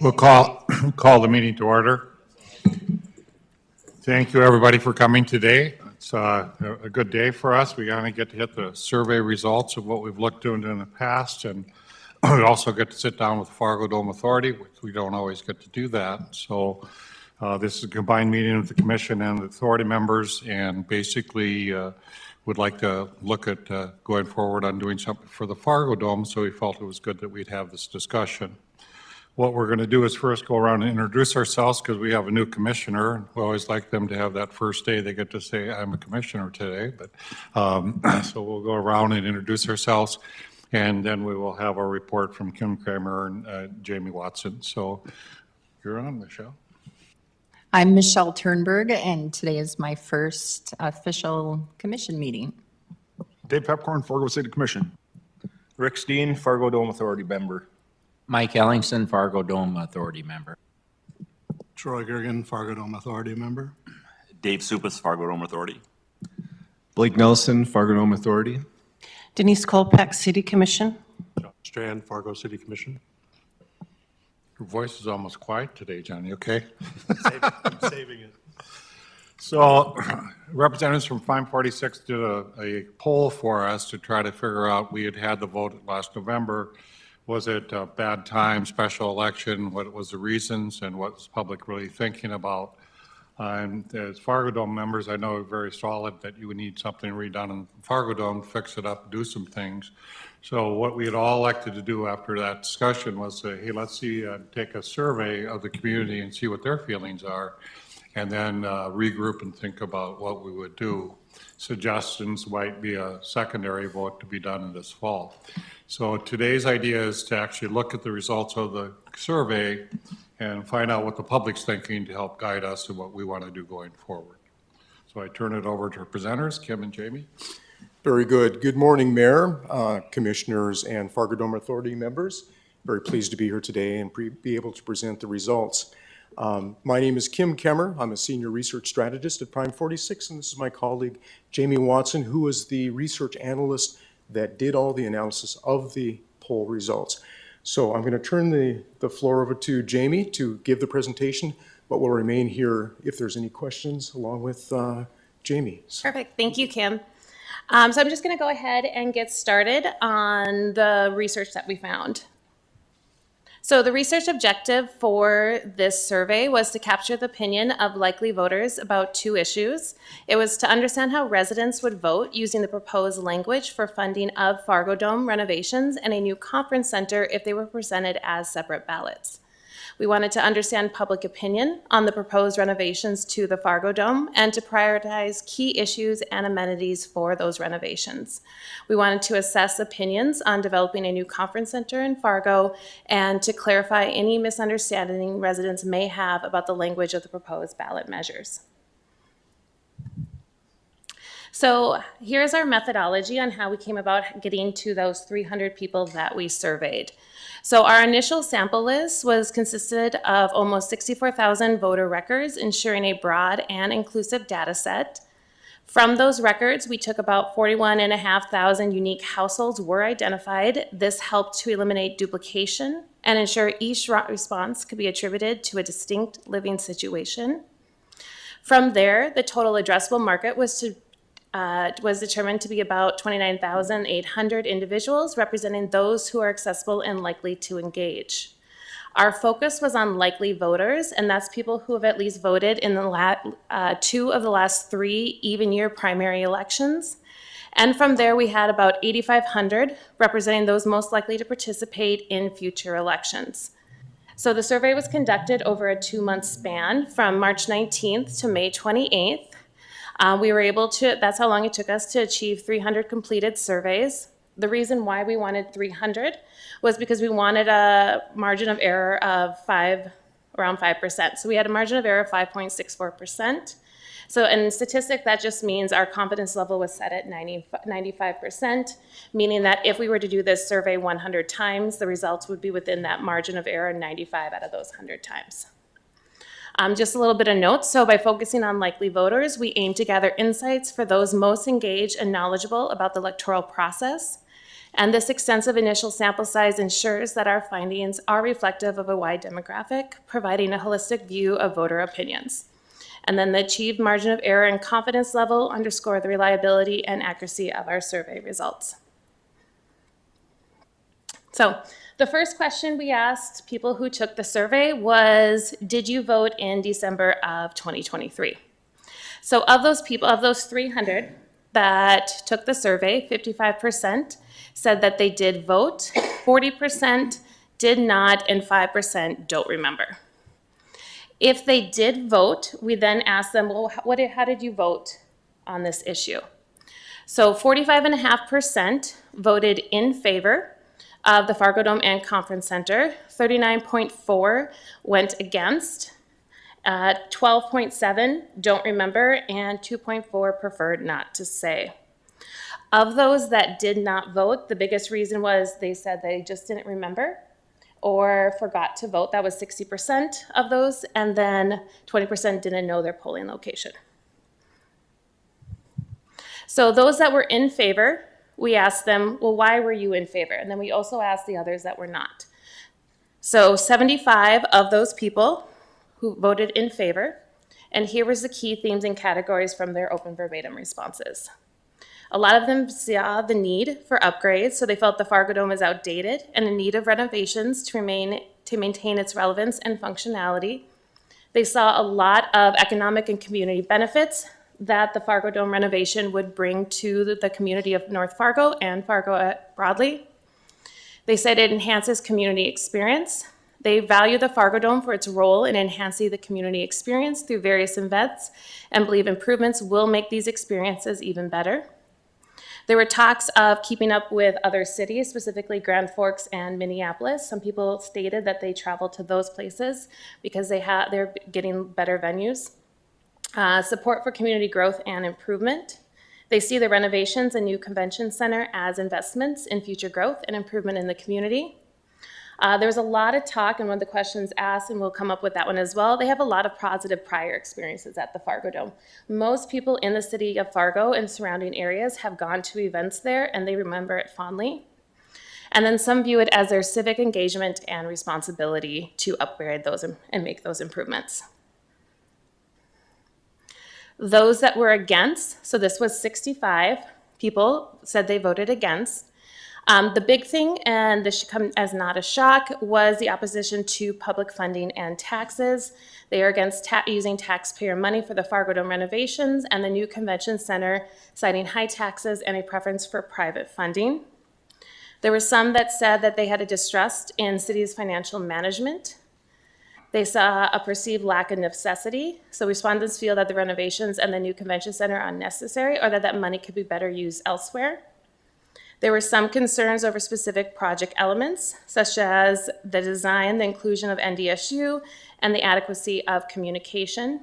We'll call the meeting to order. Thank you, everybody, for coming today. It's a good day for us. We going to get to hit the survey results of what we've looked into in the past, and we also get to sit down with Fargo Dome Authority, which we don't always get to do that. So this is a combined meeting of the commission and the authority members, and basically would like to look at going forward on doing something for the Fargo Dome, so we felt it was good that we'd have this discussion. What we're going to do is first go around and introduce ourselves, because we have a new commissioner. We always like them to have that first day they get to say, I'm a commissioner today. But so we'll go around and introduce ourselves, and then we will have our report from Kim Kramer and Jamie Watson. So you're on, Michelle. I'm Michelle Turnberg, and today is my first official commission meeting. Dave Pepcorn, Fargo City Commission. Rick Steen, Fargo Dome Authority member. Mike Ellingson, Fargo Dome Authority member. Troy Gergen, Fargo Dome Authority member. Dave Supas, Fargo Dome Authority. Blake Nelson, Fargo Dome Authority. Denise Kolpak, City Commission. John Strand, Fargo City Commission. Your voice is almost quiet today, Johnny, okay? I'm saving it. So representatives from 546 did a poll for us to try to figure out, we had the vote last November. Was it a bad time, special election? What was the reasons, and what was the public really thinking about? And as Fargo Dome members, I know very solid that you would need something redone in Fargo Dome, fix it up, do some things. So what we had all elected to do after that discussion was say, hey, let's see, take a survey of the community and see what their feelings are, and then regroup and think about what we would do. Suggestions might be a secondary vote to be done this fall. So today's idea is to actually look at the results of the survey and find out what the public's thinking to help guide us in what we want to do going forward. So I turn it over to our presenters, Kim and Jamie. Very good. Good morning, Mayor, Commissioners, and Fargo Dome Authority members. Very pleased to be here today and be able to present the results. My name is Kim Kemmer. I'm a senior research strategist at Prime 46, and this is my colleague, Jamie Watson, who is the research analyst that did all the analysis of the poll results. So I'm going to turn the floor over to Jamie to give the presentation, but we'll remain here if there's any questions along with Jamie. Perfect. Thank you, Kim. So I'm just going to go ahead and get started on the research that we found. So the research objective for this survey was to capture the opinion of likely voters about two issues. It was to understand how residents would vote using the proposed language for funding of Fargo Dome renovations and a new conference center if they were presented as separate ballots. We wanted to understand public opinion on the proposed renovations to the Fargo Dome and to prioritize key issues and amenities for those renovations. We wanted to assess opinions on developing a new conference center in Fargo and to clarify any misunderstanding residents may have about the language of the proposed ballot measures. So here's our methodology on how we came about getting to those 300 people that we surveyed. So our initial sample list consisted of almost 64,000 voter records, ensuring a broad and inclusive data set. From those records, we took about 41,500 unique households were identified. This helped to eliminate duplication and ensure each response could be attributed to a distinct living situation. From there, the total addressable market was determined to be about 29,800 individuals, representing those who are accessible and likely to engage. Our focus was on likely voters, and that's people who have at least voted in the two of the last 3 even-year primary elections. And from there, we had about 8,500, representing those most likely to participate in future elections. So the survey was conducted over a 2-month span from March 19th to May 28th. We were able to, that's how long it took us to achieve 300 completed surveys. The reason why we wanted 300 was because we wanted a margin of error of around 5%. So we had a margin of error of 5.64%. So in statistics, that just means our confidence level was set at 95%, meaning that if we were to do this survey 100 times, the results would be within that margin of error 95 out of those 100 times. Just a little bit of notes. So by focusing on likely voters, we aim to gather insights for those most engaged and knowledgeable about the electoral process. And this extensive initial sample size ensures that our findings are reflective of a wide demographic, providing a holistic view of voter opinions. And then the achieved margin of error and confidence level underscore the reliability and accuracy of our survey results. So the first question we asked people who took the survey was, did you vote in December of 2023? So of those people, of those 300 that took the survey, 55% said that they did vote, 40% did not, and 5% don't remember. If they did vote, we then asked them, well, how did you vote on this issue? So 45.5% voted in favor of the Fargo Dome and Conference Center, 39.4% went against, 12.7% don't remember, and 2.4% preferred not to say. Of those that did not vote, the biggest reason was they said they just didn't remember or forgot to vote. That was 60% of those, and then 20% didn't know their polling location. So those that were in favor, we asked them, well, why were you in favor? And then we also asked the others that were not. So 75 of those people who voted in favor, and here was the key themes and categories from their open verbatim responses. A lot of them saw the need for upgrades, so they felt the Fargo Dome is outdated and in need of renovations to maintain its relevance and functionality. They saw a lot of economic and community benefits that the Fargo Dome renovation would bring to the community of North Fargo and Fargo broadly. They said it enhances community experience. They value the Fargo Dome for its role in enhancing the community experience through various events and believe improvements will make these experiences even better. There were talks of keeping up with other cities, specifically Grand Forks and Minneapolis. Some people stated that they traveled to those places because they're getting better venues. Support for community growth and improvement. They see the renovations and new convention center as investments in future growth and improvement in the community. There was a lot of talk, and one of the questions asked, and we'll come up with that one as well, they have a lot of positive prior experiences at the Fargo Dome. Most people in the city of Fargo and surrounding areas have gone to events there, and they remember it fondly. And then some view it as their civic engagement and responsibility to upgrade those and make those improvements. Those that were against, so this was 65 people said they voted against. The big thing, and this should come as not a shock, was the opposition to public funding and taxes. They are against using taxpayer money for the Fargo Dome renovations and the new convention center, citing high taxes and a preference for private funding. There were some that said that they had a distrust in city's financial management. They saw a perceived lack of necessity. So respondents feel that the renovations and the new convention center are unnecessary or that money could be better used elsewhere. There were some concerns over specific project elements, such as the design, the inclusion of NDSU, and the adequacy of communication.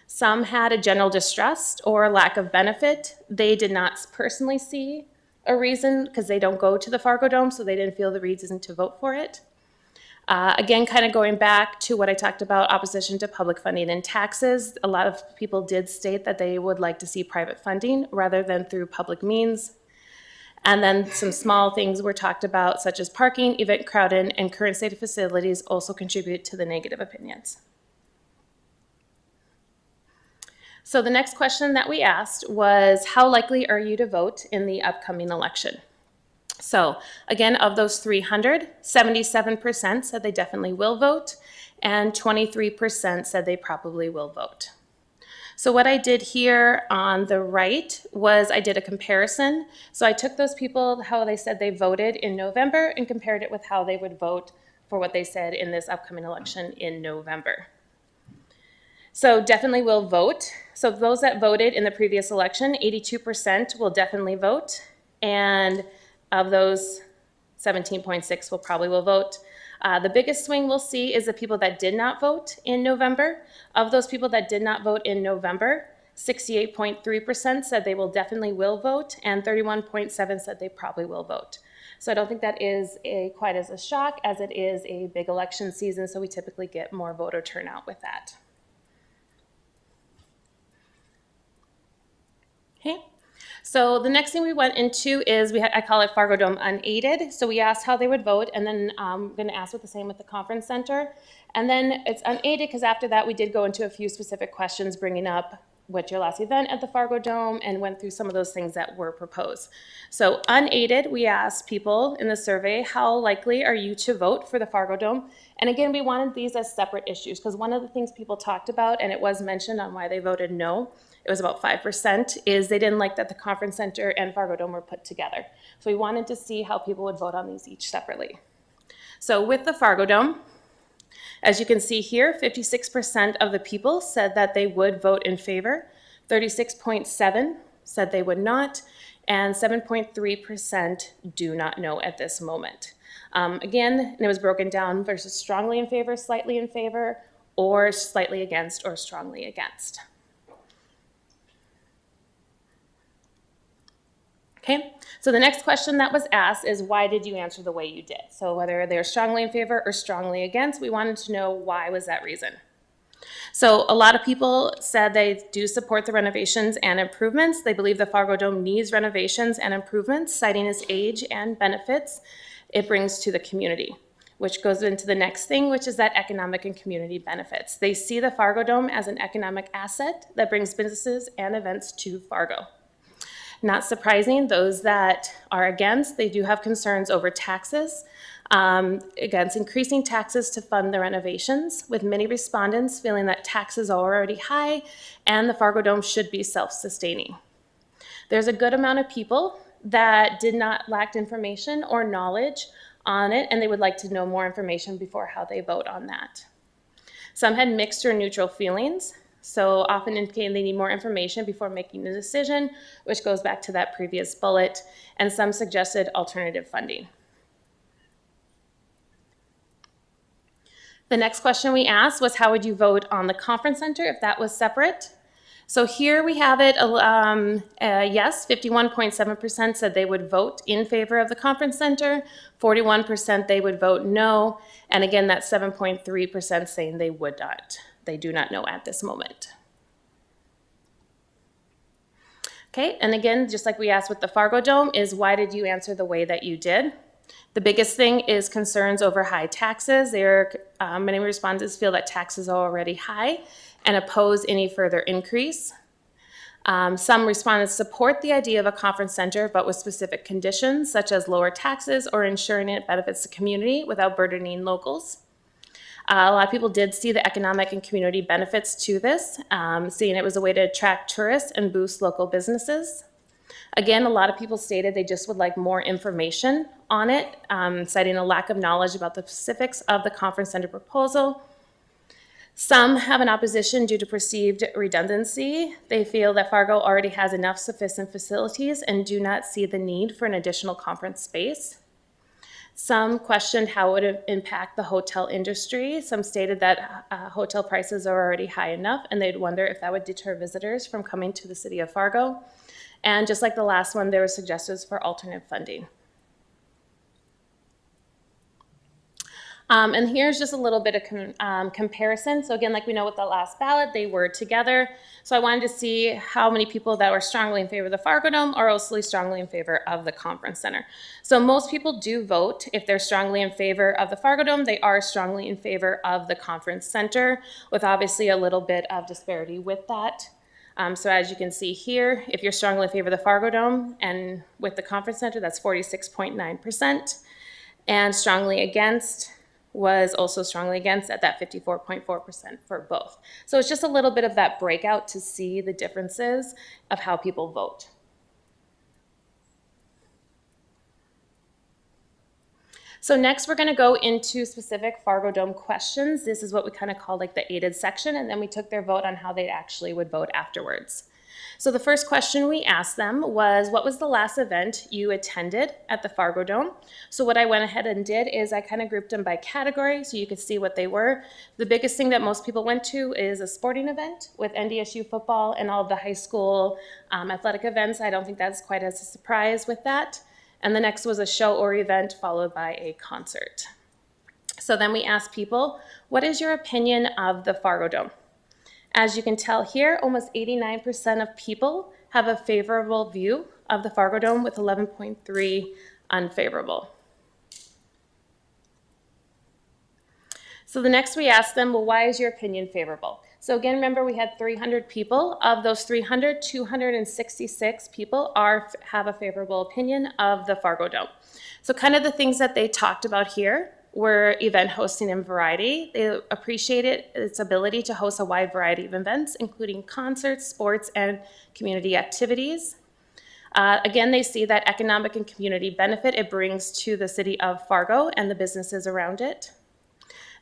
Some had a general distrust or lack of benefit. They did not personally see a reason because they don't go to the Fargo Dome, so they didn't feel the reason to vote for it. Again, kind of going back to what I talked about, opposition to public funding and taxes, a lot of people did state that they would like to see private funding rather than through public means. And then some small things were talked about, such as parking, event crowding, and current state of facilities also contribute to the negative opinions. So the next question that we asked was, how likely are you to vote in the upcoming election? So again, of those 300, 77% said they definitely will vote, and 23% said they probably will vote. So what I did here on the right was I did a comparison. So I took those people, how they said they voted in November, and compared it with how they would vote for what they said in this upcoming election in November. So definitely will vote. So those that voted in the previous election, 82% will definitely vote. And of those, 17.6 will vote. The biggest swing we'll see is the people that did not vote in November. Of those people that did not vote in November, 68.3% said they will definitely will vote, and 31.7% said they probably will vote. So I don't think that is quite as a shock as it is a big election season, so we typically get more voter turnout with that. Okay. So the next thing we went into is I call it Fargo Dome unaided. So we asked how they would vote, and then I'm going to ask what the same with the conference center. And then it's unaided because after that we did go into a few specific questions, bringing up what's your last event at the Fargo Dome, and went through some of those things that were proposed. So unaided, we asked people in the survey, how likely are you to vote for the Fargo Dome? And again, we wanted these as separate issues because one of the things people talked about, and it was mentioned on why they voted no, it was about 5%, is they didn't like that the conference center and Fargo Dome were put together. So we wanted to see how people would vote on these each separately. So with the Fargo Dome, as you can see here, 56% of the people said that they would vote in favor, 36.7% said they would not, and 7.3% do not know at this moment. Again, it was broken down versus strongly in favor, slightly in favor, or slightly against, or strongly against. Okay, so the next question that was asked is why did you answer the way you did? So whether they're strongly in favor or strongly against, we wanted to know why was that reason. So a lot of people said they do support the renovations and improvements. They believe the Fargo Dome needs renovations and improvements, citing its age and benefits it brings to the community, which goes into the next thing, which is that economic and community benefits. They see the Fargo Dome as an economic asset that brings businesses and events to Fargo. Not surprising, those that are against, they do have concerns over taxes, against increasing taxes to fund the renovations, with many respondents feeling that taxes are already high and the Fargo Dome should be self-sustaining. There's a good amount of people that did not lack information or knowledge on it, and they would like to know more information before how they vote on that. Some had mixed or neutral feelings, so often indicating they need more information before making a decision, which goes back to that previous bullet, and some suggested alternative funding. The next question we asked was how would you vote on the conference center if that was separate? So here we have it, yes, 51.7% said they would vote in favor of the conference center, 41% they would vote no, and again, that 7.3% saying they would not. They do not know at this moment. Okay, and again, just like we asked with the Fargo Dome, is why did you answer the way that you did? The biggest thing is concerns over high taxes. Many respondents feel that taxes are already high and oppose any further increase. Some respondents support the idea of a conference center, but with specific conditions, such as lower taxes or ensuring it benefits the community without burdening locals. A lot of people did see the economic and community benefits to this, seeing it was a way to attract tourists and boost local businesses. Again, a lot of people stated they just would like more information on it, citing a lack of knowledge about the specifics of the conference center proposal. Some have an opposition due to perceived redundancy. They feel that Fargo already has enough sufficient facilities and do not see the need for an additional conference space. Some questioned how it would impact the hotel industry. Some stated that hotel prices are already high enough, and they'd wonder if that would deter visitors from coming to the city of Fargo. And just like the last one, there were suggestions for alternate funding. And here's just a little bit of comparison. So again, like we know with the last ballot, they were together. So I wanted to see how many people that were strongly in favor of the Fargo Dome are also strongly in favor of the conference center. So most people do vote. If they're strongly in favor of the Fargo Dome, they are strongly in favor of the conference center, with obviously a little bit of disparity with that. So as you can see here, if you're strongly in favor of the Fargo Dome and with the conference center, that's 46.9%. And strongly against was also strongly against at that 54.4% for both. So it's just a little bit of that breakout to see the differences of how people vote. So next we're gonna go into specific Fargo Dome questions. This is what we kind of call like the aided section, and then we took their vote on how they actually would vote afterwards. So the first question we asked them was, what was the last event you attended at the Fargo Dome? So what I went ahead and did is I kind of grouped them by category so you could see what they were. The biggest thing that most people went to is a sporting event with NDSU football and all of the high school athletic events. I don't think that's quite as a surprise with that. And the next was a show or event followed by a concert. So then we asked people, what is your opinion of the Fargo Dome? As you can tell here, almost 89% of people have a favorable view of the Fargo Dome with 11.3 unfavorable. So the next we asked them, well, why is your opinion favorable? So again, remember we had 300 people. Of those 300, 266 people have a favorable opinion of the Fargo Dome. So kind of the things that they talked about here were event hosting and variety. They appreciated its ability to host a wide variety of events, including concerts, sports, and community activities. Again, they see that economic and community benefit it brings to the city of Fargo and the businesses around it.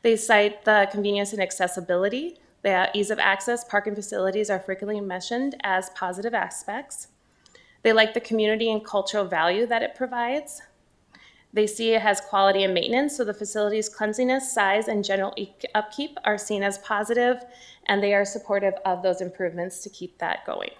They cite the convenience and accessibility. The ease of access, parking facilities are frequently mentioned as positive aspects. They like the community and cultural value that it provides. They see it has quality and maintenance, so the facility's cleanliness, size, and general upkeep are seen as positive, and they are supportive of those improvements to keep that going.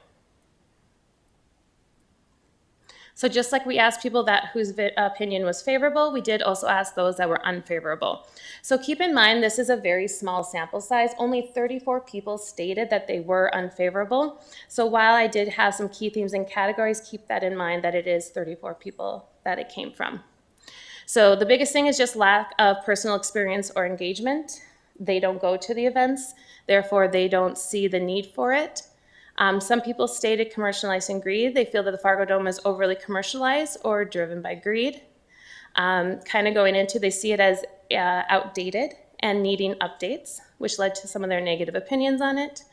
So just like we asked people whose opinion was favorable, we did also ask those that were unfavorable. So keep in mind, this is a very small sample size. Only 34 people stated that they were unfavorable. So while I did have some key themes and categories, keep that in mind that it is 34 people that it came from. So the biggest thing is just lack of personal experience or engagement. They don't go to the events, therefore they don't see the need for it. Some people stated commercializing greed. They feel that the Fargo Dome is overly commercialized or driven by greed. Kind of going into, they see it as outdated and needing updates, which led to some of their negative opinions on it.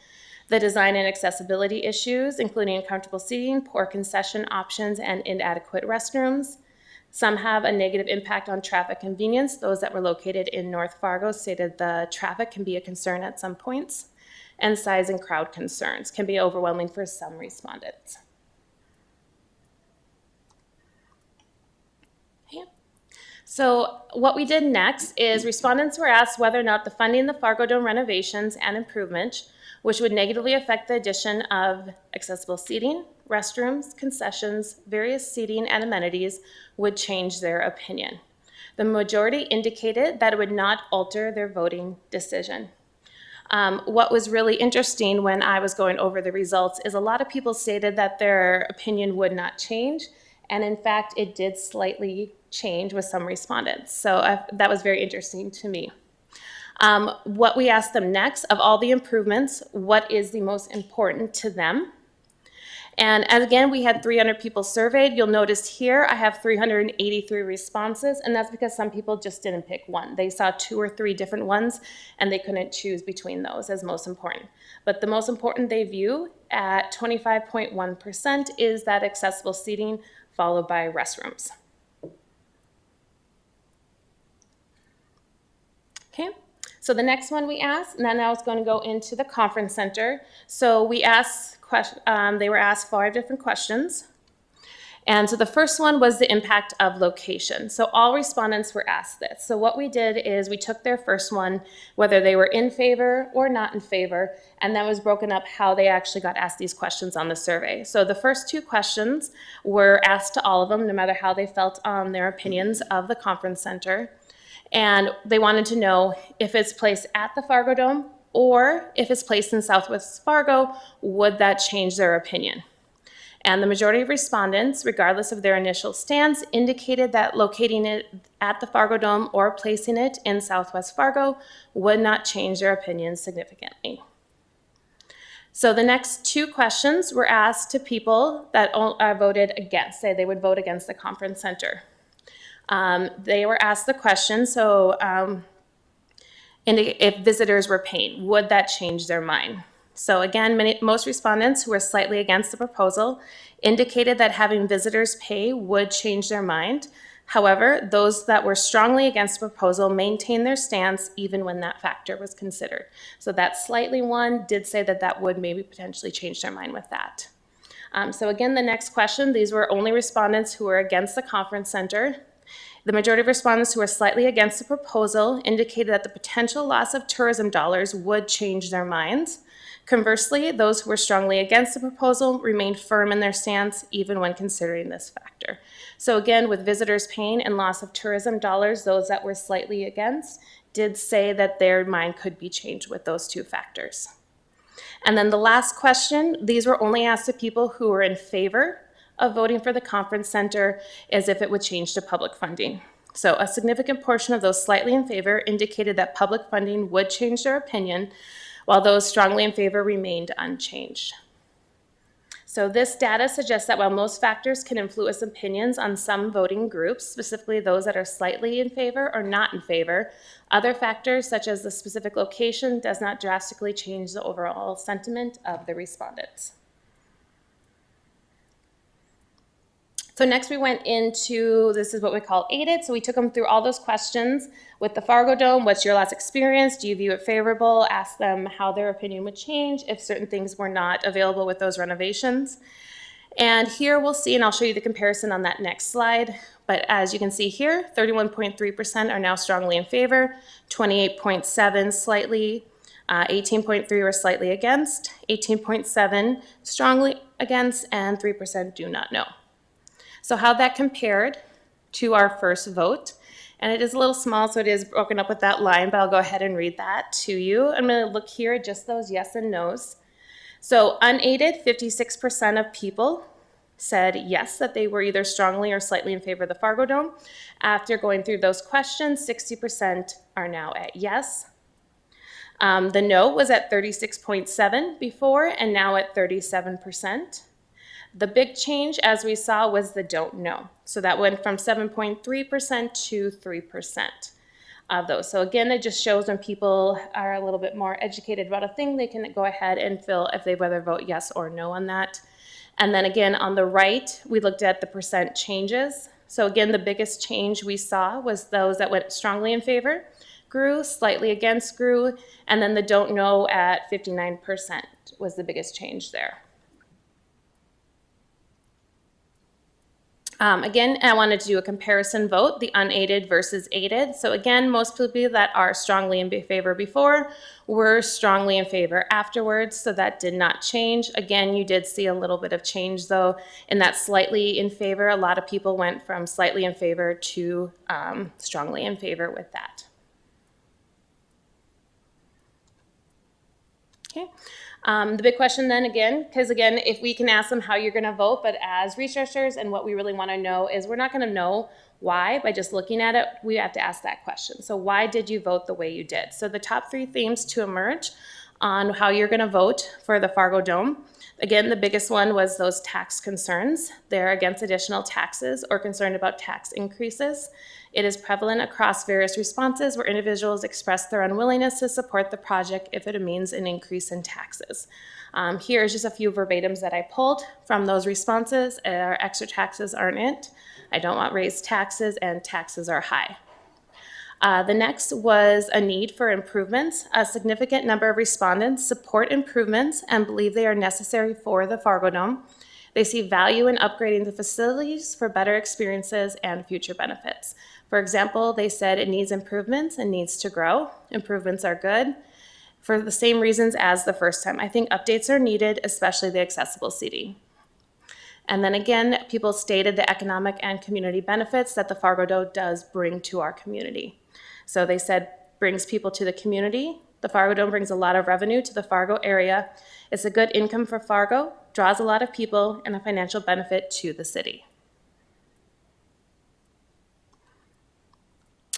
The design and accessibility issues, including uncomfortable seating, poor concession options, and inadequate restrooms. Some have a negative impact on traffic convenience. Those that were located in North Fargo stated the traffic can be a concern at some points, and size and crowd concerns can be overwhelming for some respondents. Okay. So what we did next is respondents were asked whether or not the funding the Fargo Dome renovations and improvement, which would negatively affect the addition of accessible seating, restrooms, concessions, various seating and amenities, would change their opinion. The majority indicated that it would not alter their voting decision. What was really interesting when I was going over the results is a lot of people stated that their opinion would not change, and in fact, it did slightly change with some respondents. So that was very interesting to me. What we asked them next, of all the improvements, what is the most important to them? And again, we had 300 people surveyed. You'll notice here I have 383 responses, and that's because some people just didn't pick one. They saw 2 or 3 different ones, and they couldn't choose between those as most important. But the most important they view at 25.1% is that accessible seating, followed by restrooms. Okay. So the next one we asked, and then I was going to go into the conference center. So we asked, they were asked 5 different questions. And so the first one was the impact of location. So all respondents were asked this. So what we did is we took their first one, whether they were in favor or not in favor, and that was broken up how they actually got asked these questions on the survey. So the first 2 questions were asked to all of them, no matter how they felt on their opinions of the conference center. And they wanted to know if it's placed at the Fargo Dome or if it's placed in Southwest Fargo, would that change their opinion? And the majority of respondents, regardless of their initial stance, indicated that locating it at the Fargo Dome or placing it in Southwest Fargo would not change their opinions significantly. So the next 2 questions were asked to people that voted against, say they would vote against the conference center. They were asked the question, so if visitors were paying, would that change their mind? So again, most respondents who were slightly against the proposal indicated that having visitors pay would change their mind. However, those that were strongly against the proposal maintained their stance even when that factor was considered. So that slightly one did say that that would maybe potentially change their mind with that. So again, the next question, these were only respondents who were against the conference center. The majority of respondents who were slightly against the proposal indicated that the potential loss of tourism dollars would change their minds. Conversely, those who were strongly against the proposal remained firm in their stance even when considering this factor. So again, with visitors paying and loss of tourism dollars, those that were slightly against did say that their mind could be changed with those 2 factors. And then the last question, these were only asked to people who were in favor of voting for the conference center is if it would change to public funding. So a significant portion of those slightly in favor indicated that public funding would change their opinion, while those strongly in favor remained unchanged. So this data suggests that while most factors can influence opinions on some voting groups, specifically those that are slightly in favor or not in favor, other factors such as the specific location does not drastically change the overall sentiment of the respondents. So next we went into, this is what we call aided. So we took them through all those questions with the Fargo Dome. What's your last experience? Do you view it favorable? Ask them how their opinion would change if certain things were not available with those renovations. And here we'll see, and I'll show you the comparison on that next slide. But as you can see here, 31.3% are now strongly in favor, 28.7 slightly, 18.3 were slightly against, 18.7 strongly against, and 3% do not know. So how that compared to our first vote, and it is a little small, so it is broken up with that line, but I'll go ahead and read that to you. I'm going to look here at just those yes and no's. So unaided, 56% of people said yes, that they were either strongly or slightly in favor of the Fargo Dome. After going through those questions, 60% are now at yes. The no was at 36.7 before, and now at 37%. The big change, as we saw, was the don't know. So that went from 7.3% to 3% of those. So again, it just shows when people are a little bit more educated about a thing, they can go ahead and fill if they whether vote yes or no on that. And then again, on the right, we looked at the percent changes. So again, the biggest change we saw was those that went strongly in favor grew, slightly against grew, and then the don't know at 59% was the biggest change there. Again, I wanted to do a comparison vote, the unaided versus aided. So again, most people that are strongly in favor before were strongly in favor afterwards, so that did not change. Again, you did see a little bit of change though in that slightly in favor. A lot of people went from slightly in favor to strongly in favor with that. Okay. The big question then again, because again, if we can ask them how you're going to vote, but as researchers and what we really want to know is we're not going to know why by just looking at it. We have to ask that question. So why did you vote the way you did? So the top 3 themes to emerge on how you're going to vote for the Fargo Dome. Again, the biggest one was those tax concerns. They're against additional taxes or concerned about tax increases. It is prevalent across various responses where individuals express their unwillingness to support the project if it means an increase in taxes. Here's just a few verbatims that I pulled from those responses. Our extra taxes aren't it. I don't want raised taxes, and taxes are high. The next was a need for improvements. A significant number of respondents support improvements and believe they are necessary for the Fargo Dome. They see value in upgrading the facilities for better experiences and future benefits. For example, they said it needs improvements and needs to grow. Improvements are good for the same reasons as the first time. I think updates are needed, especially the accessible seating. And then again, people stated the economic and community benefits that the Fargo Dome does bring to our community. So they said brings people to the community. The Fargo Dome brings a lot of revenue to the Fargo area. It's a good income for Fargo, draws a lot of people, and a financial benefit to the city.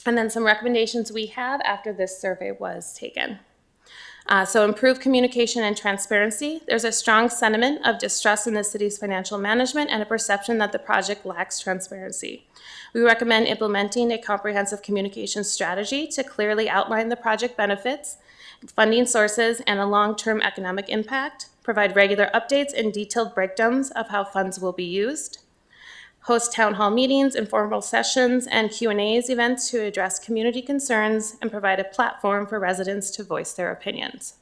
And then some recommendations we have after this survey was taken. So improve communication and transparency. There's a strong sentiment of distrust in the city's financial management and a perception that the project lacks transparency. We recommend implementing a comprehensive communication strategy to clearly outline the project benefits, funding sources, and a long-term economic impact. Provide regular updates and detailed breakdowns of how funds will be used. Host town hall meetings, informal sessions, and Q&As events to address community concerns and provide a platform for residents to voice their opinions.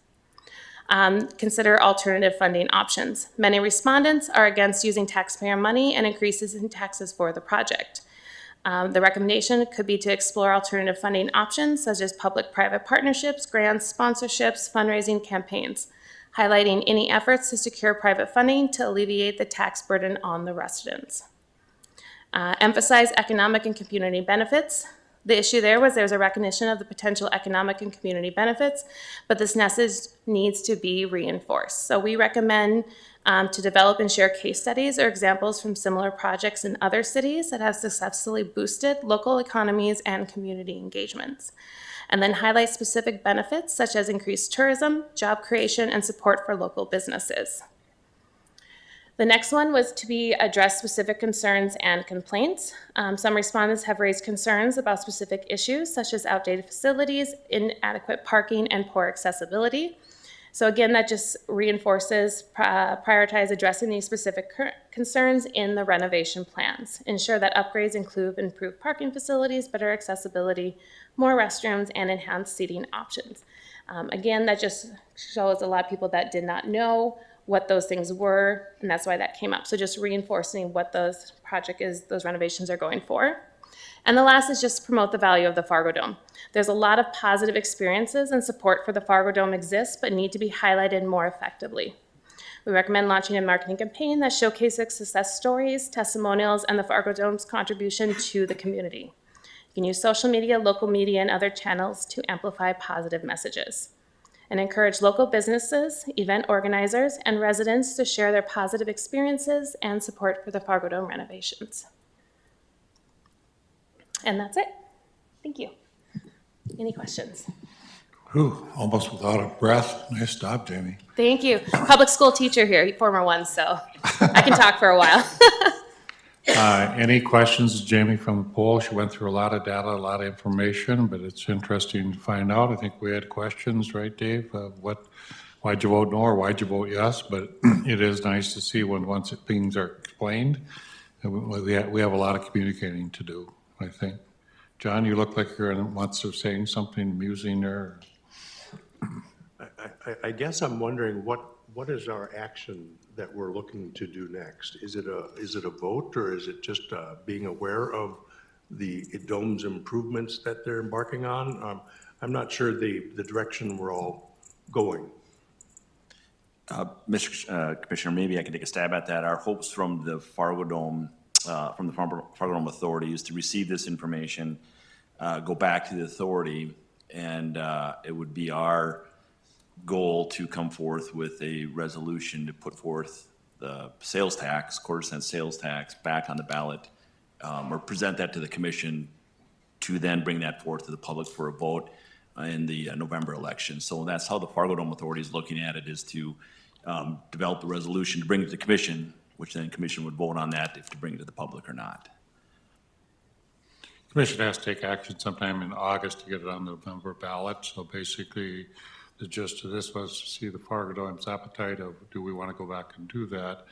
Consider alternative funding options. Many respondents are against using taxpayer money and increases in taxes for the project. The recommendation could be to explore alternative funding options such as public-private partnerships, grants, sponsorships, fundraising campaigns, highlighting any efforts to secure private funding to alleviate the tax burden on the residents. Emphasize economic and community benefits. The issue there's a recognition of the potential economic and community benefits, but this message needs to be reinforced. So we recommend to develop and share case studies or examples from similar projects in other cities that have successfully boosted local economies and community engagements. And then highlight specific benefits such as increased tourism, job creation, and support for local businesses. The next one was to be address specific concerns and complaints. Some respondents have raised concerns about specific issues such as outdated facilities, inadequate parking, and poor accessibility. So again, that just reinforces prioritize addressing these specific concerns in the renovation plans. Ensure that upgrades include improved parking facilities, better accessibility, more restrooms, and enhanced seating options. Again, that just shows a lot of people that did not know what those things were, and that's why that came up. So just reinforcing what those renovations are going for. And the last is just promote the value of the Fargo Dome. There's a lot of positive experiences and support for the Fargo Dome exists, but need to be highlighted more effectively. We recommend launching a marketing campaign that showcases success stories, testimonials, and the Fargo Dome's contribution to the community. You can use social media, local media, and other channels to amplify positive messages. And encourage local businesses, event organizers, and residents to share their positive experiences and support for the Fargo Dome renovations. And that's it. Thank you. Any questions? Whew, almost without a breath. Nice job, Jamie. Thank you. Public school teacher here, former one, so I can talk for a while. Any questions, Jamie, from the poll? She went through a lot of data, a lot of information, but it's interesting to find out. I think we had questions, right, Dave? Why'd you vote no or why'd you vote yes? But it is nice to see once things are explained. We have a lot of communicating to do, I think. John, you look like you're in the midst of saying something amusing there. I guess I'm wondering what is our action that we're looking to do next? Is it a vote, or is it just being aware of the dome's improvements that they're embarking on? I'm not sure the direction we're all going. Mr. Commissioner, maybe I can take a stab at that. Our hopes from the Fargo Dome, from the Fargo Dome Authority, is to receive this information, go back to the authority, and it would be our goal to come forth with a resolution to put forth the sales tax, quarter-cent sales tax, back on the ballot, or present that to the commission to then bring that forth to the public for a vote in the November election. So that's how the Fargo Dome Authority is looking at it, is to develop a resolution to bring it to the commission, which then the commission would vote on that if to bring it to the public or not. Commission has to take action sometime in August to get it on the November ballot. So basically, the gist of this was to see the Fargo Dome's appetite of, do we want to go back and do that?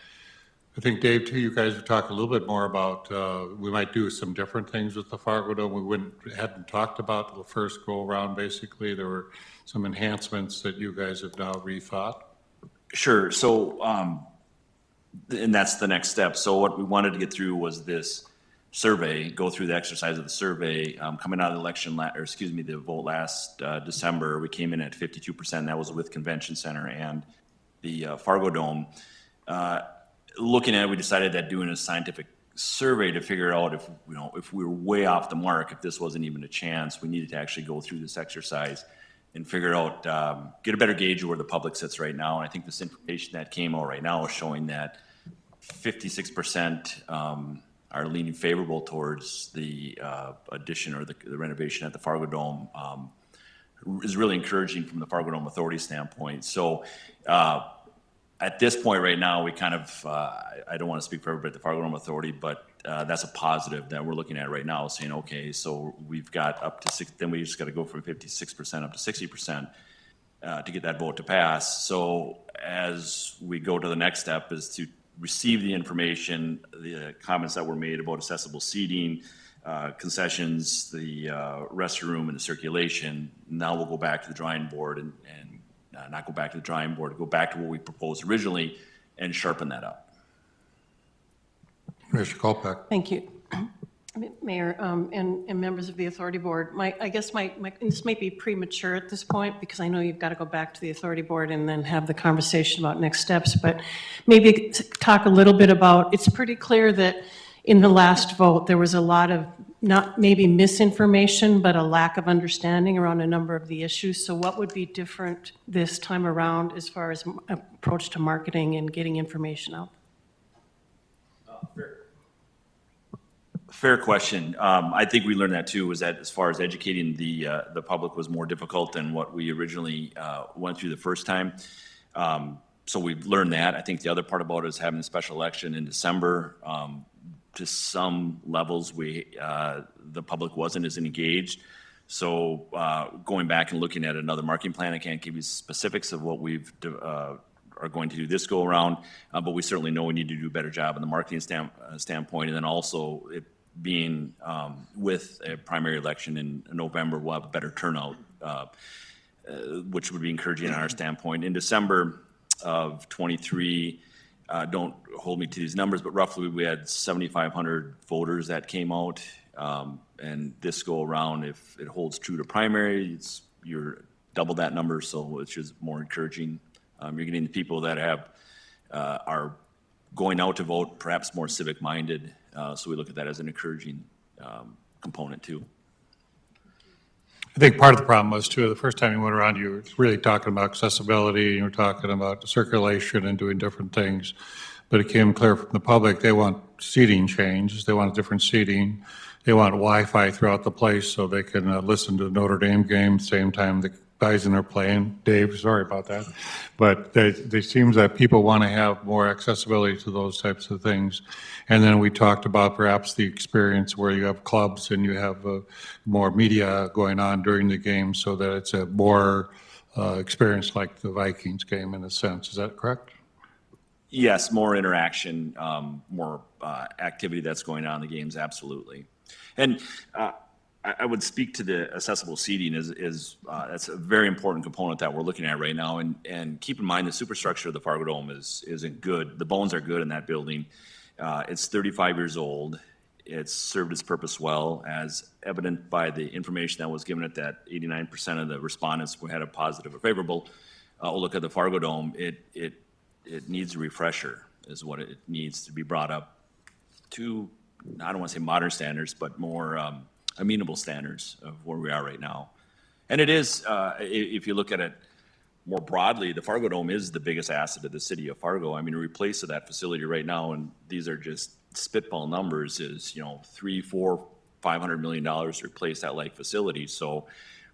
I think, Dave, too, you guys have talked a little bit more about, we might do some different things with the Fargo Dome. We hadn't talked about the first go around. Basically, there were some enhancements that you guys have now rethought. Sure. So, and that's the next step. So what we wanted to get through was this survey, go through the exercise of the survey. Coming out of the election, the vote last December, we came in at 52%. That was with Convention Center and the Fargo Dome. Looking at it, we decided that doing a scientific survey to figure out if we were way off the mark, if this wasn't even a chance, we needed to actually go through this exercise and figure out, get a better gauge of where the public sits right now. And I think this information that came out right now is showing that 56% are leaning favorable towards the addition or the renovation at the Fargo Dome, is really encouraging from the Fargo Dome Authority standpoint. So at this point right now, we kind of, I don't want to speak for everybody at the Fargo Dome Authority, but that's a positive that we're looking at right now, saying, okay, so we've got up to then we just got to go from 56% up to 60% to get that vote to pass. So as we go to the next step is to receive the information, the comments that were made about accessible seating, concessions, the restroom, and the circulation. Now we'll go back to the drawing board and not go back to the drawing board, go back to what we proposed originally and sharpen that up. Mr. Kolpeck. Thank you. Mayor and members of the authority board, I guess this might be premature at this point because I know you've got to go back to the authority board and then have the conversation about next steps, but maybe talk a little bit about, it's pretty clear that in the last vote, there was a lot of, not maybe misinformation, but a lack of understanding around a number of the issues. So what would be different this time around as far as approach to marketing and getting information out? Fair question. I think we learned that too, was that as far as educating the public was more difficult than what we originally went through the first time. So we've learned that. I think the other part about it is having a special election in December. To some levels, the public wasn't as engaged. So going back and looking at another marketing plan, I can't give you specifics of what we've are going to do this go around, but we certainly know we need to do a better job in the marketing standpoint, and then also it being with a primary election in November, we'll have a better turnout, which would be encouraging on our standpoint. In December of 23, don't hold me to these numbers, but roughly we had 7,500 voters that came out. And this go around, if it holds true to primary, you're double that number, so it's just more encouraging. You're getting the people that are going out to vote, perhaps more civic-minded. So we look at that as an encouraging component too. I think part of the problem was too, the first time you went around, you were really talking about accessibility, you were talking about circulation and doing different things. But it became clear from the public, they want seating changes, they want different seating, they want Wi-Fi throughout the place so they can listen to the Notre Dame game same time the guys in there playing. Dave, sorry about that. But it seems that people want to have more accessibility to those types of things. And then we talked about perhaps the experience where you have clubs and you have more media going on during the game so that it's a more experience like the Vikings game in a sense. Is that correct? Yes, more interaction, more activity that's going on in the games, absolutely. And I would speak to the accessible seating that's a very important component that we're looking at right now. And keep in mind the superstructure of the Fargo Dome isn't good. The bones are good in that building. It's 35 years old. It's served its purpose well, as evident by the information that was given at that 89% of the respondents who had a positive or favorable look at the Fargo Dome. It needs a refresher, is what it needs to be brought up to, I don't want to say modern standards, but more amenable standards of where we are right now. And it is, if you look at it more broadly, the Fargo Dome is the biggest asset of the city of Fargo. I mean, to replace that facility right now, and these are just spitball numbers, is, $300, $400, $500 million to replace that like facility. So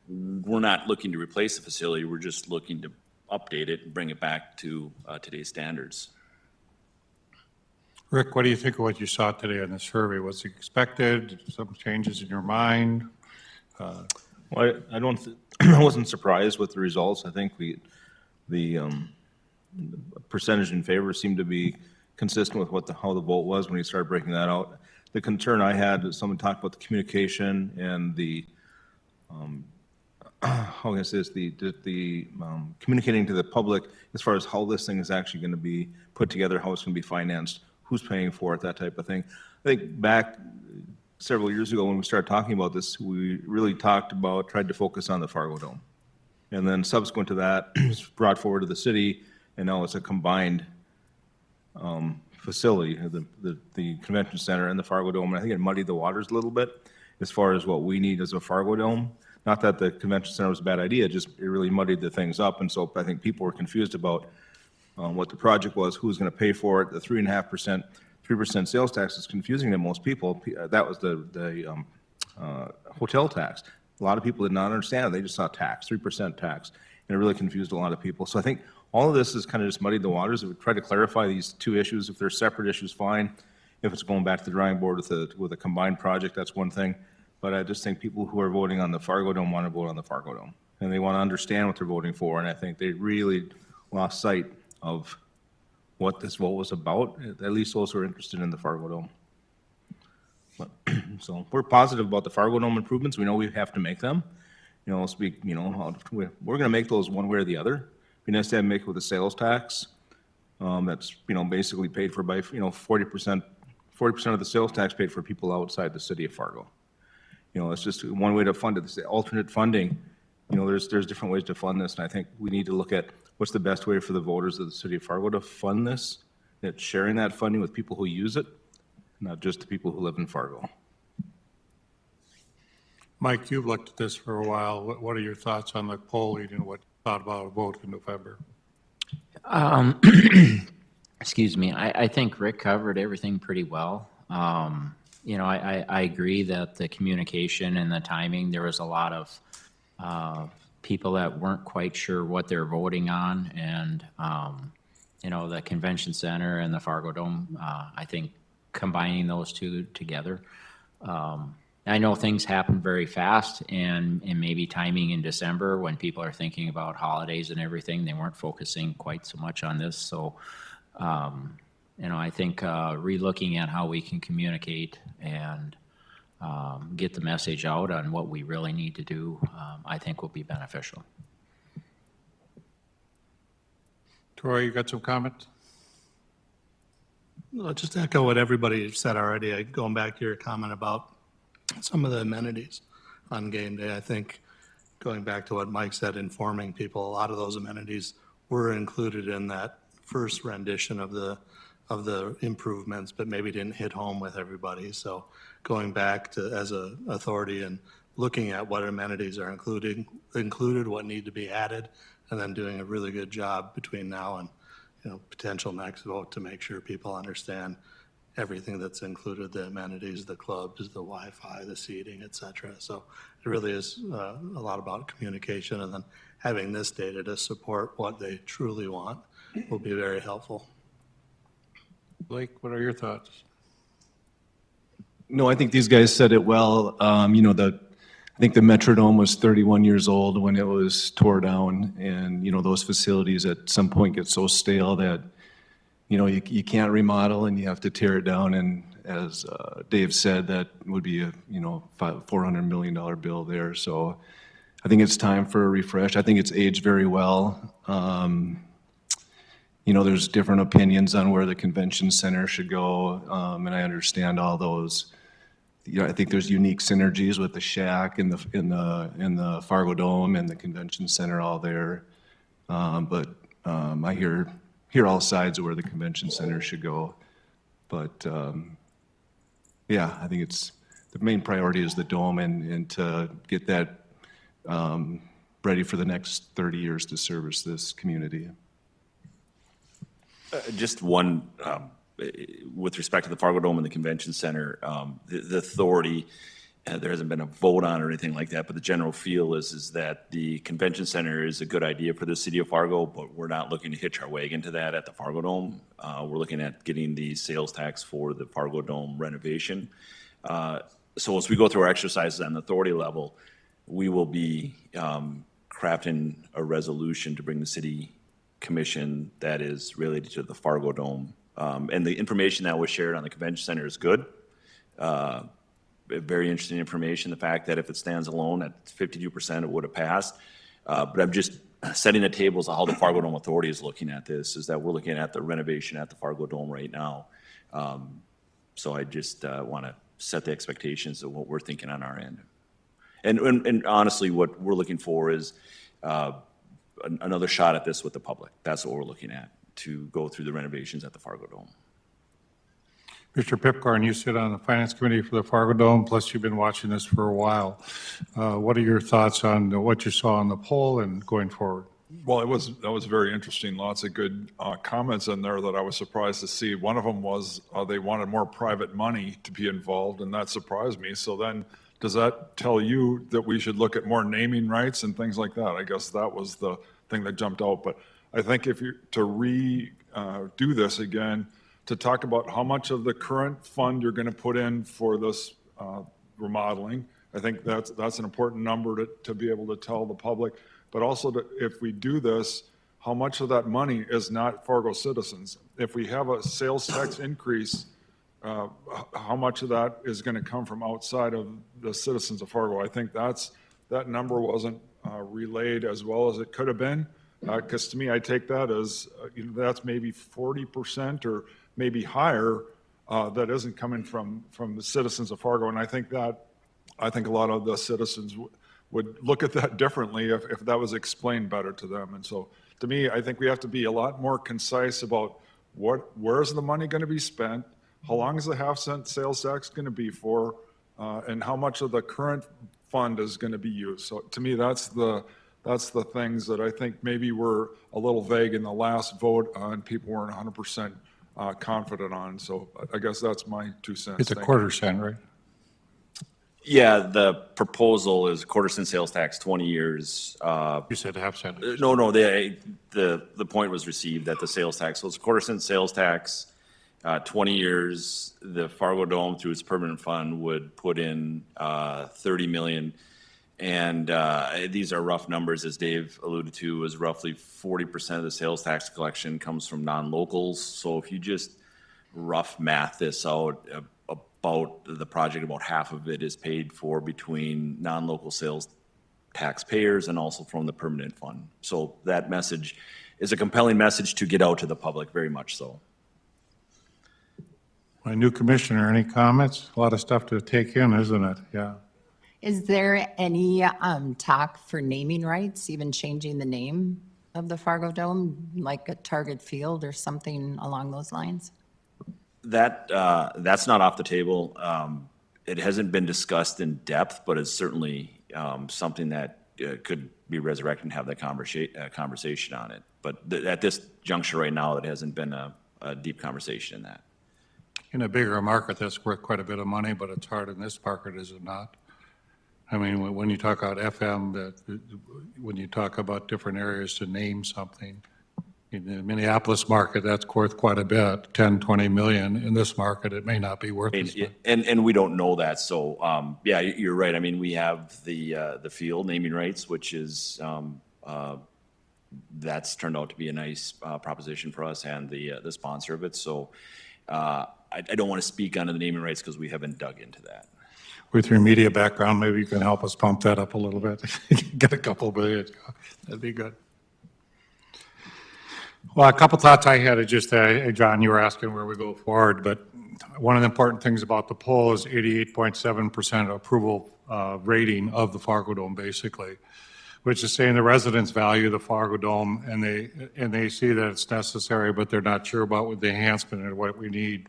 we're not looking to replace the facility, we're just looking to update it and bring it back to today's standards. Rick, what do you think of what you saw today on the survey? Was it expected? Some changes in your mind? Well, I wasn't surprised with the results. I think the percentage in favor seemed to be consistent with how the vote was when you started breaking that out. The concern I had is someone talked about the communication and the how can I say this, the communicating to the public as far as how this thing is actually going to be put together, how it's going to be financed, who's paying for it, that type of thing. I think back several years ago when we started talking about this, we really tried to focus on the Fargo Dome. And then subsequent to that, it was brought forward to the city, and now it's a combined facility, the convention center and the Fargo Dome. And I think it muddied the waters a little bit as far as what we need as a Fargo Dome. Not that the convention center was a bad idea, it really muddied the things up. And so I think people were confused about what the project was, who was going to pay for it. The 3% sales tax is confusing to most people. That was the hotel tax. A lot of people did not understand it. They just saw tax, 3% tax, and it really confused a lot of people. So I think all of this has kind of just muddied the waters. If we try to clarify these two issues, if they're separate issues, fine. If it's going back to the drawing board with a combined project, that's one thing. But I just think people who are voting on the Fargo Dome want to vote on the Fargo Dome, and they want to understand what they're voting for. And I think they really lost sight of what this vote was about, at least those who are interested in the Fargo Dome. But, so we're positive about the Fargo Dome improvements. We know we have to make them. We're going to make those one way or the other. It'd be nice to make it with a sales tax that's basically paid for by 40% of the sales tax paid for people outside the city of Fargo. It's just one way to fund it. This alternate funding. There's different ways to fund this, and I think we need to look at what's the best way for the voters of the city of Fargo to fund this. That sharing that funding with people who use it, not just to people who live in Fargo. Mike, you've looked at this for a while. What are your thoughts on the polling and what you thought about a vote in November? Excuse me, I think Rick covered everything pretty well. You know, I agree that the communication and the timing, there was a lot of people that weren't quite sure what they're voting on, and, you know, the convention center and the Fargo Dome, I think combining those two together. I know things happen very fast, and maybe timing in December when people are thinking about holidays and everything, they weren't focusing quite so much on this. So, you know, I think relooking at how we can communicate and get the message out on what we really need to do, I think will be beneficial. Troy, you got some comments? I'll just echo what everybody said already. Going back to your comment about some of the amenities on game day, I think going back to what Mike said, informing people, a lot of those amenities were included in that first rendition of the improvements, but maybe didn't hit home with everybody. So going back to, as a authority, and looking at what amenities are included, what need to be added, and then doing a really good job between now and, you know, potential next vote to make sure people understand everything that's included, the amenities, the clubs, the Wi-Fi, the seating, et cetera. So it really is a lot about communication, and then having this data to support what they truly want will be very helpful. Blake, what are your thoughts? No, I think these guys said it well. You know, I think the Metrodome was 31 years old when it was tore down, and, you know, those facilities at some point get so stale that, you know, you can't remodel and you have to tear it down. And as Dave said, that would be a, you know, $400 million bill there. So I think it's time for a refresh. I think it's aged very well. You know, there's different opinions on where the convention center should go, and I understand all those. You know, I think there's unique synergies with the Shack and the Fargo Dome and the convention center all there. But I hear all sides of where the convention center should go. But yeah, I think it's the main priority is the dome, and to get that ready for the next 30 years to service this community. Just one, with respect to the Fargo Dome and the Convention Center, the authority, there hasn't been a vote on or anything like that, but the general feel is that the Convention Center is a good idea for the city of Fargo, but we're not looking to hitch our wagon to that at the Fargo Dome. We're looking at getting the sales tax for the Fargo Dome renovation. So as we go through our exercises on the authority level, we will be crafting a resolution to bring the city commission that is related to the Fargo Dome. And the information that was shared on the convention center is good. Very interesting information. The fact that if it stands alone at 52%, it would have passed. But I'm just setting the tables on how the Fargo Dome Authority is looking at this, is that we're looking at the renovation at the Fargo Dome right now. So I just want to set the expectations of what we're thinking on our end. And honestly, what we're looking for is another shot at this with the public. That's what we're looking at, to go through the renovations at the Fargo Dome. Mr. Pipcorn, you sit on the Finance Committee for the Fargo Dome, plus you've been watching this for a while. What are your thoughts on what you saw on the poll and going forward? Well, that was very interesting. Lots of good comments in there that I was surprised to see. One of them was they wanted more private money to be involved, and that surprised me. So then, does that tell you that we should look at more naming rights and things like that? I guess that was the thing that jumped out. But I think if you to redo this again, to talk about how much of the current fund you're going to put in for this remodeling, I think that's an important number to be able to tell the public. But also, if we do this, how much of that money is not Fargo citizens? If we have a sales tax increase, how much of that is going to come from outside of the citizens of Fargo? I think that number wasn't relayed as well as it could have been. Because to me, I take that as that's maybe 40% or maybe higher that isn't coming from the citizens of Fargo. And I think a lot of the citizens would look at that differently if that was explained better to them. And so to to me, I think we have to be a lot more concise about where's the money going to be spent, how long is the half-cent sales tax going to be for? And how much of the current fund is going to be used? So to me, that's the things that I think maybe were a little vague in the last vote and people weren't 100% confident on. So I guess that's my 2 cents. It's a Thank you. quarter cent, right? Yeah, the proposal is quarter cent sales tax, 20 years. You said half cent. No, the point was received that the sales tax, so it's a quarter cent sales tax, 20 years. The Fargo Dome, through its permanent fund, would put in 30 million. And these are rough numbers, as Dave alluded to, is roughly 40% of the sales tax collection comes from non-locals. So if you just rough math this out, about the project, about half of it is paid for between non-local sales taxpayers and also from the permanent fund. So that message is a compelling message to get out to the public, very much so. My new commissioner, any comments? A lot of stuff to take in, isn't it? Yeah. Is there any talk for naming rights, even changing the name of the Fargo Dome, like a Target Field or something along those lines? That's not off the table. It hasn't been discussed in depth, but it's certainly something that could be resurrected and have that conversation on it. But at this juncture right now, it hasn't been a deep conversation in that. In a bigger market, that's worth quite a bit of money, but it's hard in this market, is it not? I mean, when you talk about FM, when you talk about different areas to name something, in the Minneapolis market, that's worth quite a bit, 10, 20 million. In this market, it may not be worth as much. And we don't know that. So, yeah, you're right. I mean, we have the field naming rights, which is, that's turned out to be a nice proposition for us and the sponsor of it. So I don't want to speak on the naming rights because we haven't dug into that. With your media background, maybe you can help us pump that up a little bit. Get a couple of million. That'd be good. Well, a couple thoughts I had is just, John, you were asking where we go forward, but one of the important things about the poll is 88.7% approval rating of the Fargo Dome, basically, which is saying the residents value the Fargo Dome and they see that it's necessary, but they're not sure about what the enhancement and what we need.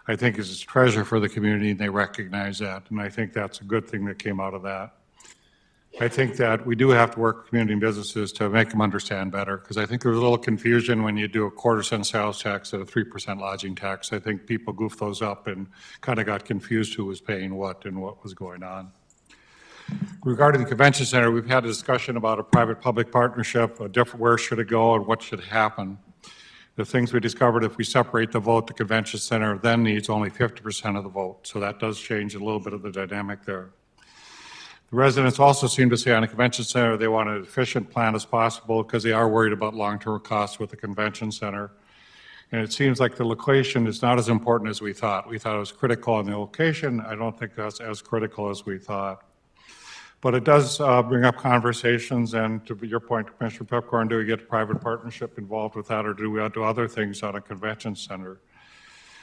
I think is a treasure for the community, and they recognize that, and I think that's a good thing that came out of that. I think that we do have to work with community and businesses to make them understand better, because I think there's a little confusion when you do a quarter cent sales tax and a 3% lodging tax. I think people goofed those up and kind of got confused who was paying what and what was going on. Regarding the convention center, we've had a discussion about a private-public partnership, where should it go and what should happen. The things we discovered, if we separate the vote, the convention center then needs only 50% of the vote. So that does change a little bit of the dynamic there. The residents also seem to say on a convention center, they want an efficient plan as possible because they are worried about long-term costs with the convention center. And it seems like the location is not as important as we thought. We thought it was critical in the location. I don't think that's as critical as we thought. But it does bring up conversations, and to your point, Commissioner Pepcorn, do we get private partnership involved with that, or do we do other things on a convention center?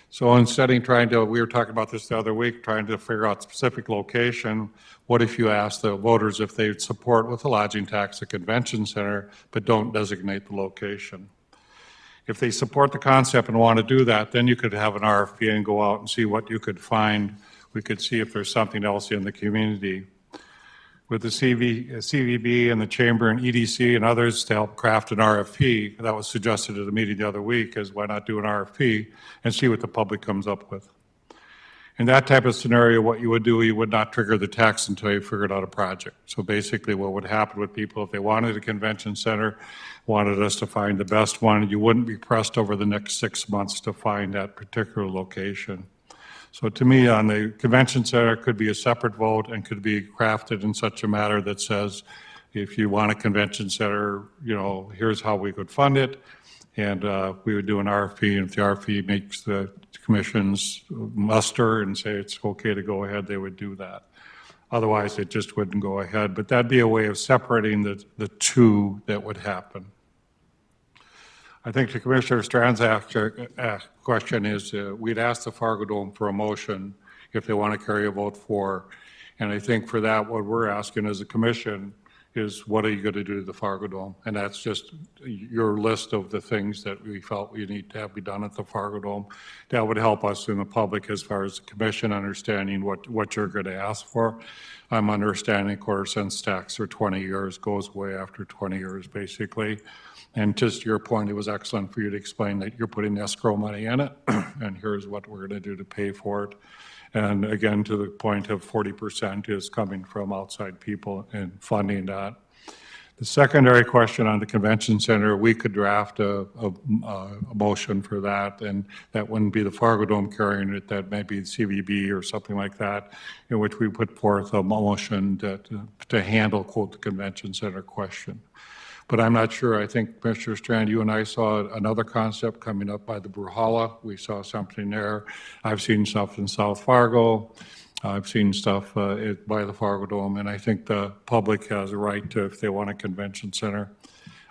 So instead of we were talking about this the other week, trying to figure out specific location, what if you ask the voters if they support with the lodging tax a convention center, but don't designate the location? If they support the concept and want to do that, then you could have an RFP and go out and see what you could find. We could see if there's something else in the community. With the CVB and the Chamber and EDC and others to help craft an RFP, that was suggested at a meeting the other week, is why not do an RFP and see what the public comes up with. In that type of scenario, what you would do, you would not trigger the tax until you figured out a project. So basically what would happen with people, if they wanted a convention center, wanted us to find the best one, you wouldn't be pressed over the next 6 months to find that particular location. So to me, on the convention center, it could be a separate vote and could be crafted in such a manner that says, if you want a convention center, here's how we could fund it. And we would do an RFP, and if the RFP makes the commissions muster and say it's okay to go ahead, they would do that. Otherwise, it just wouldn't go ahead. But that'd be a way of separating the two that would happen. I think the Commissioner Strand's question is, we'd ask the Fargo Dome for a motion if they want to carry a vote for. And I think for that, what we're asking as a commission is what are you going to do to the Fargo Dome? And that's just your list of the things that we felt we need to have be done at the Fargo Dome. That would help us in the public as far as the commission understanding what you're going to ask for. I'm understanding quarter cents tax for 20 years goes away after 20 years, basically. And just your point, it was excellent for you to explain that you're putting escrow money in it, and here's what we're going to do to pay for it. And again, to the point of 40% is coming from outside people and funding that. The secondary question on the convention center, we could draft a motion for that, and that wouldn't be the Fargo Dome carrying it, that may be CVB or something like that, in which we put forth a motion to handle, quote, the convention center question. But I'm not sure. I think, Commissioner Strand, you and I saw another concept coming up by the Bruhala. We saw something there. I've seen stuff in South Fargo. I've seen stuff by the Fargo Dome, and I think the public has a right to, if they want a convention center.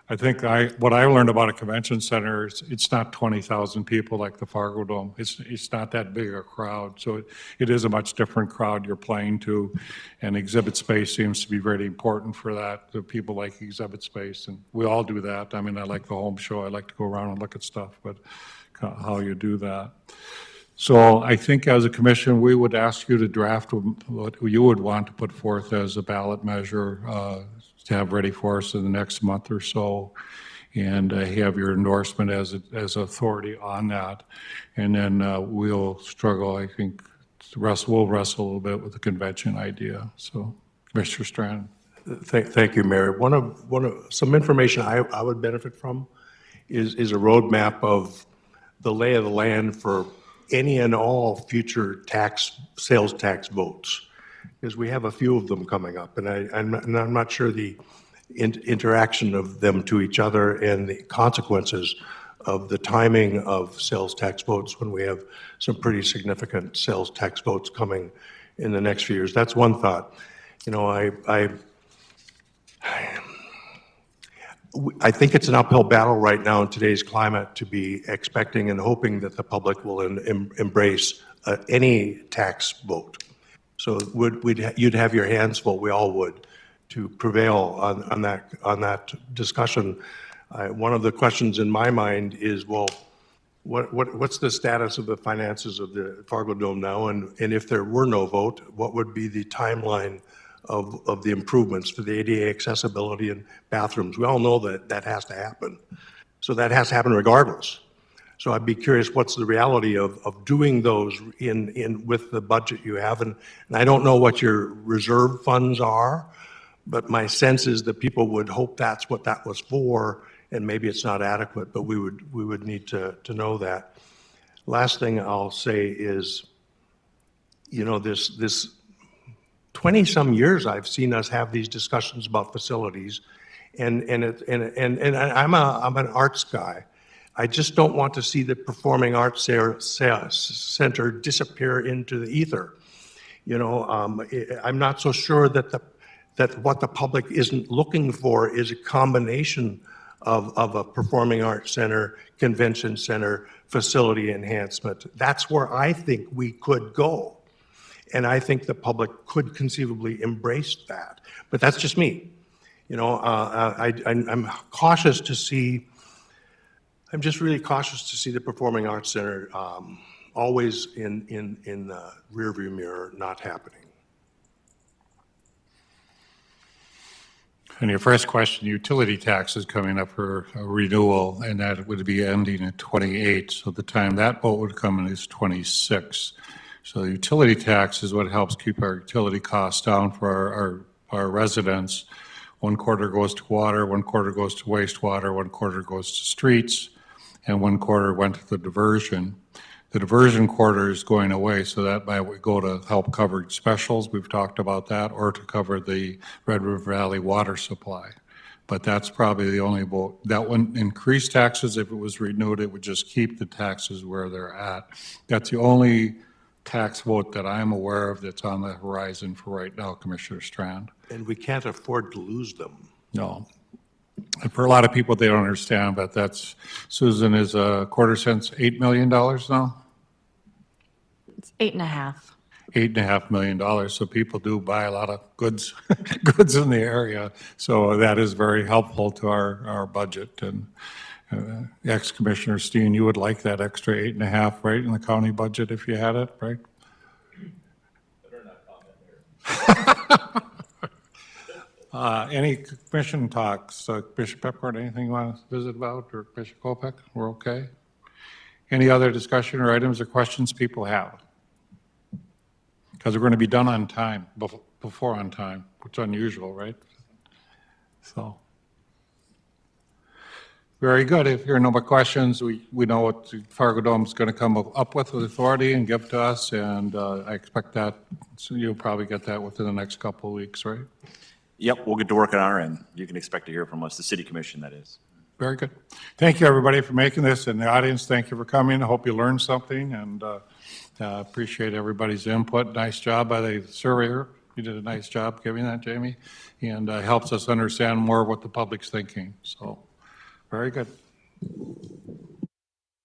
I think what I learned about a convention center is it's not 20,000 people like the Fargo Dome. It's not that big a crowd, so it is a much different crowd you're playing to, and exhibit space seems to be very important for that. The people like exhibit space, and we all do that. I mean, I like the home show. I like to go around and look at stuff, but how you do that. So I think as a commission, we would ask you to draft what you would want to put forth as a ballot measure to have ready for us in the next month or so, and have your endorsement as authority on that. And then we'll struggle, I think, we'll wrestle a little bit with the convention idea. So, Mr. Strand. Thank you, Mayor. One of some information I would benefit from is a roadmap of the lay of the land for any and all future sales tax votes, because we have a few of them coming up, and I'm not sure the interaction of them to each other and the consequences of the timing of sales tax votes when we have some pretty significant sales tax votes coming in the next few years. That's one thought. You know, I think it's an uphill battle right now in today's climate to be expecting and hoping that the public will embrace any tax vote. So you'd have your hands full, we all would, to prevail on that discussion. One of the questions in my mind is, well, what's the status of the finances of the Fargo Dome now? And if there were no vote, what would be the timeline of the improvements for the ADA accessibility and bathrooms? We all know that has to happen. So that has to happen regardless. So I'd be curious, what's the reality of doing those with the budget you have? And I don't know what your reserve funds are, but my sense is that people would hope that's what that was for, and maybe it's not adequate, but we would need to know that. Last thing I'll say is, you know, this 20-some years I've seen us have these discussions about facilities, and I'm an arts guy. I just don't want to see the Performing Arts Center disappear into the ether. You know, I'm not so sure that what the public isn't looking for is a combination of a performing arts center, convention center, facility enhancement. That's where I think we could go. And I think the public could conceivably embrace that. But that's just me. You know, I'm cautious to see, I'm just really cautious to see the Performing Arts Center always in the rearview mirror, not happening. And your first question, utility tax is coming up for a renewal, and that would be ending in 28. So the time that vote would come in is 26. So the utility tax is what helps keep our utility costs down for our residents. 1/4 goes to water, 1/4 goes to wastewater, 1/4 goes to streets, and 1/4 went to the diversion. The diversion quarter is going away, so that might go to help cover specials, we've talked about that, or to cover the Red River Valley water supply. But that's probably the only vote. That wouldn't increase taxes if it was renewed, it would just keep the taxes where they're at. That's the only tax vote that I'm aware of that's on the horizon for right now, Commissioner Strand. And we can't afford to lose them. No. And for a lot of people, they don't understand, but that's, Susan, is a quarter cents $8 million now? It's 8.5. $8.5 million, so people do buy a lot of goods, goods in the area. So that is very helpful to our budget. And ex-Commissioner Steen, you would like that extra 8.5, right, in the county budget if you had it, right? Any commission talks? Commissioner Peppercorn, anything you want to visit about, or Commissioner Kolpeck? We're okay? Any other discussion or items or questions people have? Because we're going to be done on time, before on time, which is unusual, right? So, very good. If there are no more questions, we know what the Fargo Dome is going to come up with authority and give to us, and I expect that, so you'll probably get that within the next couple of weeks, right? Yep, we'll get to work on our end. You can expect to hear from us, the city commission, that is. Very good. Thank you, everybody, for making this, and the audience, thank you for coming. I hope you learned something, and appreciate everybody's input. Nice job by the surveyor. You did a nice job giving that, Jamie, and helps us understand more what the public's thinking. So, very good.